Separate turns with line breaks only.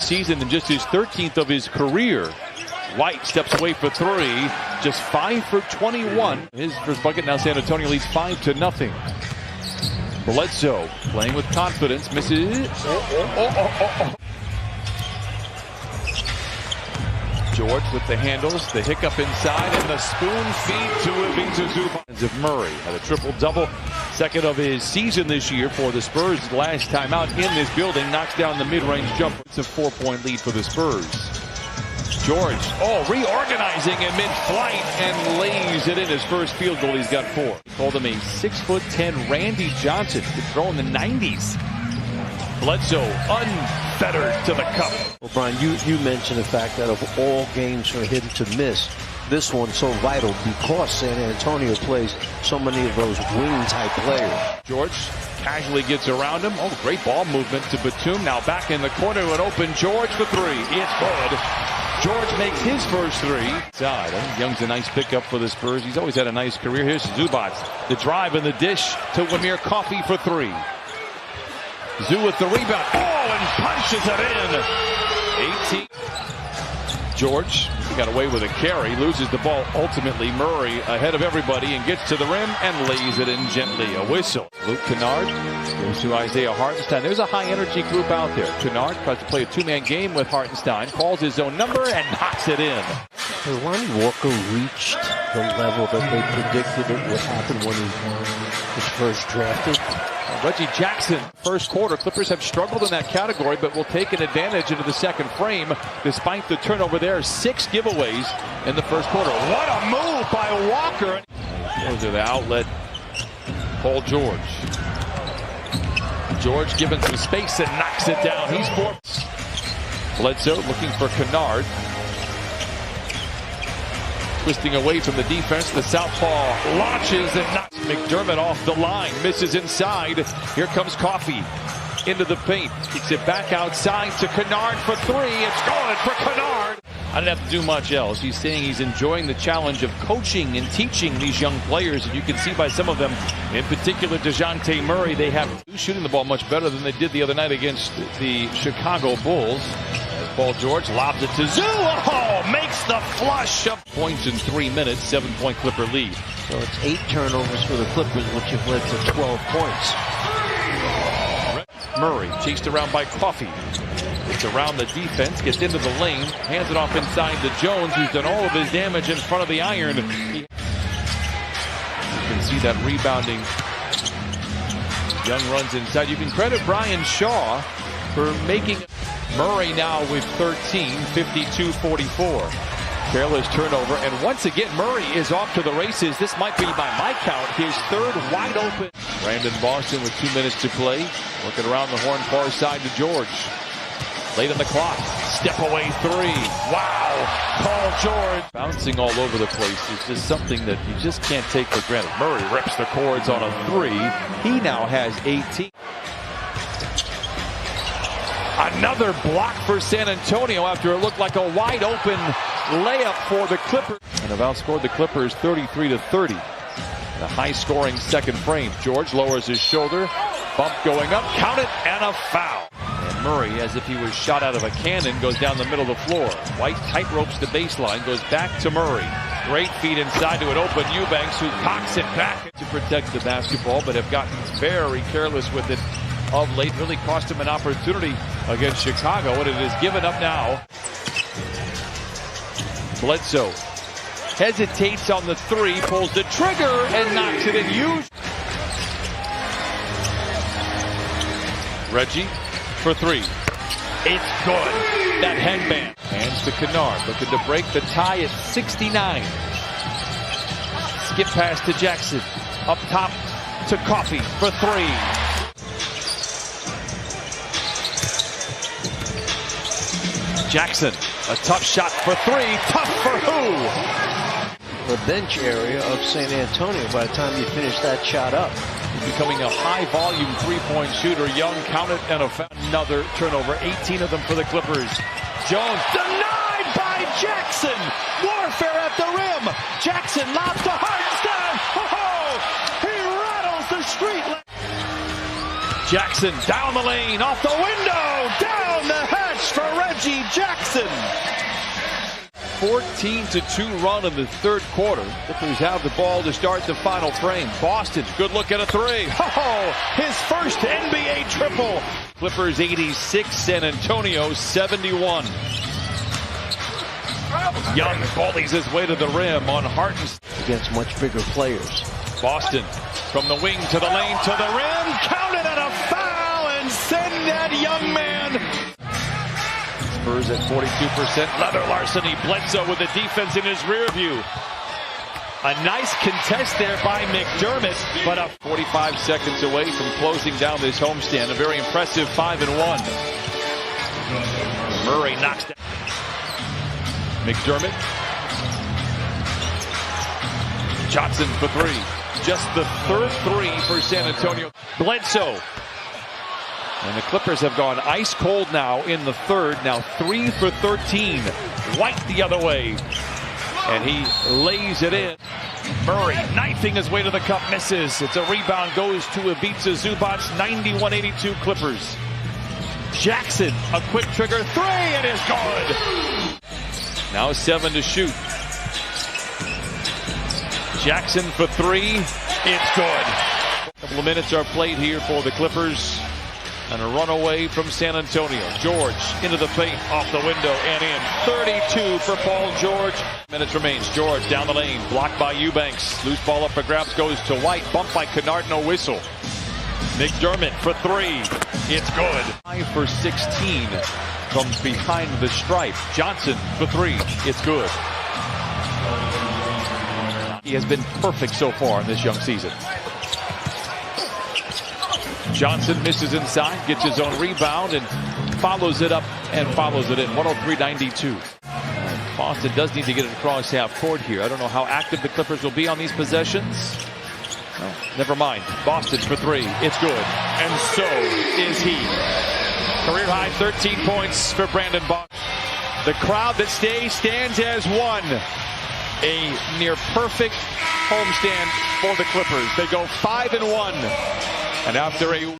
season and just his 13th of his career. White steps away for three, just 5 for 21. His first bucket. Now San Antonio leads 5-0. Bledsoe playing with confidence, misses. George with the handles, the hiccup inside, and the spoon feed to Ivica Zubac. Of Murray had a triple-double, second of his season this year for the Spurs. Last time out in this building, knocks down the mid-range jumper. It's a 4-point lead for the Spurs. George, reorganizing in mid-flight and lays it in. His first field goal. He's got 4. Called him a 6'10" Randy Johnson. Could throw in the 90s. Bledsoe unfettered to the cup.
Well, Brian, you mentioned the fact that of all games for him to miss, this one's so vital because San Antonio plays so many of those wing-type players.
George casually gets around him. Great ball movement to Batum. Now back in the corner to an open George for three. It's good. George makes his first three. Side. I think Young's a nice pickup for the Spurs. He's always had a nice career. Here's Zubac. The drive and the dish to Wamir Coffey for three. Zoo with the rebound. And punches it in. 18. George got away with a carry, loses the ball. Ultimately, Murray ahead of everybody and gets to the rim and lays it in gently. A whistle. Luke Kennard goes to Isaiah Hartenstein. There's a high-energy group out there. Kennard tries to play a two-man game with Hartenstein, calls his own number, and knocks it in.
Lonnie Walker reached the level that they predicted it would happen when he was first drafted.
Reggie Jackson, first quarter. Clippers have struggled in that category, but will take an advantage into the second frame despite the turnover there. 6 giveaways in the first quarter. What a move by Walker. Goes to the outlet. Paul George. George given some space and knocks it down. He's 4. Bledsoe looking for Kennard. Twisting away from the defense, the southpaw launches and knocks McDermott off the line. Misses inside. Here comes Coffey into the paint. Kicks it back outside to Kennard for three. It's good for Kennard. I didn't have to do much else. He's saying he's enjoying the challenge of coaching and teaching these young players. And you can see by some of them, in particular DeJounte Murray, they have shooting the ball much better than they did the other night against the Chicago Bulls. Paul George lobs it to Zoo. Makes the flush. Points in 3 minutes, 7-point Clipper lead.
So it's 8 turnovers for the Clippers, which have led to 12 points.
Murray chased around by Coffey. It's around the defense, gets into the lane, hands it off inside to Jones, who's done all of his damage in front of the iron. You can see that rebounding. Young runs inside. You can credit Brian Shaw for making Murray now with 13, 52-44. Careless turnover, and once again, Murray is off to the races. This might be, by my count, his third wide open. Brandon Boston with 2 minutes to play. Working around the horn, far side to George. Late on the clock. Step away three. Wow. Paul George. Bouncing all over the place is just something that you just can't take for granted. Murray rips the cords on a three. He now has 18. Another block for San Antonio after it looked like a wide open layup for the Clippers. And have outscored the Clippers 33-30. The high-scoring second frame. George lowers his shoulder. Bump going up. Count it, and a foul. And Murray, as if he was shot out of a cannon, goes down the middle of the floor. White tight ropes the baseline. Goes back to Murray. Great feed inside to an open Eubanks, who cocks it back to protect the basketball, but have gotten very careless with it of late. Really cost him an opportunity against Chicago, and it is given up now. Bledsoe hesitates on the three, pulls the trigger, and knocks it in huge. Reggie for three. It's good. That headband. Hands to Kennard, looking to break the tie at 69. Skip pass to Jackson. Up top to Coffey for three. Jackson, a tough shot for three. Tough for who?
The bench area of San Antonio by the time you finish that shot up.
He's becoming a high-volume three-point shooter. Young, count it, and another turnover. 18 of them for the Clippers. Jones denied by Jackson. Warfare at the rim. Jackson lobs to Hartenstein. He rattles the street. Jackson down the lane, off the window, down the hatch for Reggie. Reggie Jackson. 14-2 run in the third quarter. Clippers have the ball to start the final frame. Boston, good look at a three. Oh, his first NBA triple. Clippers 86, San Antonio 71. Young bullies his way to the rim on Harten's.
Against much bigger players.
Boston from the wing to the lane to the rim. Counted and a foul and send that young man. Spurs at 42%. Leather Larceny. Bledsoe with the defense in his rear view. A nice contest there by McDermott, but 45 seconds away from closing down this homestand. A very impressive 5-1. Murray knocks down McDermott. Johnson for three. Just the third three for San Antonio. Bledsoe. And the Clippers have gone ice cold now in the third. Now 3 for 13. White the other way. And he lays it in. Murray knifing his way to the cup, misses. It's a rebound, goes to Ivica Zubac. 91-82 Clippers. Jackson, a quick trigger three, and is good. Now 7 to shoot. Jackson for three. It's good. A couple of minutes are played here for the Clippers. And a runaway from San Antonio. George into the paint, off the window and in. 32 for Paul George. Minutes remains. George down the lane, blocked by Eubanks. Loose ball up for grabs, goes to White. Bumped by Kennard, no whistle. McDermott for three. It's good. 5 for 16 from behind the stripe. Johnson for three. It's good. He has been perfect so far in this young season. Johnson misses inside, gets his own rebound, and follows it up and follows it in. 103-92. Boston does need to get it across half court here. I don't know how active the Clippers will be on these possessions. Well, never mind. Boston for three. It's good. And so is he. Career high 13 points for Brandon Boston. The crowd that stays stands as one. A near perfect homestand for the Clippers. They go 5-1. And after a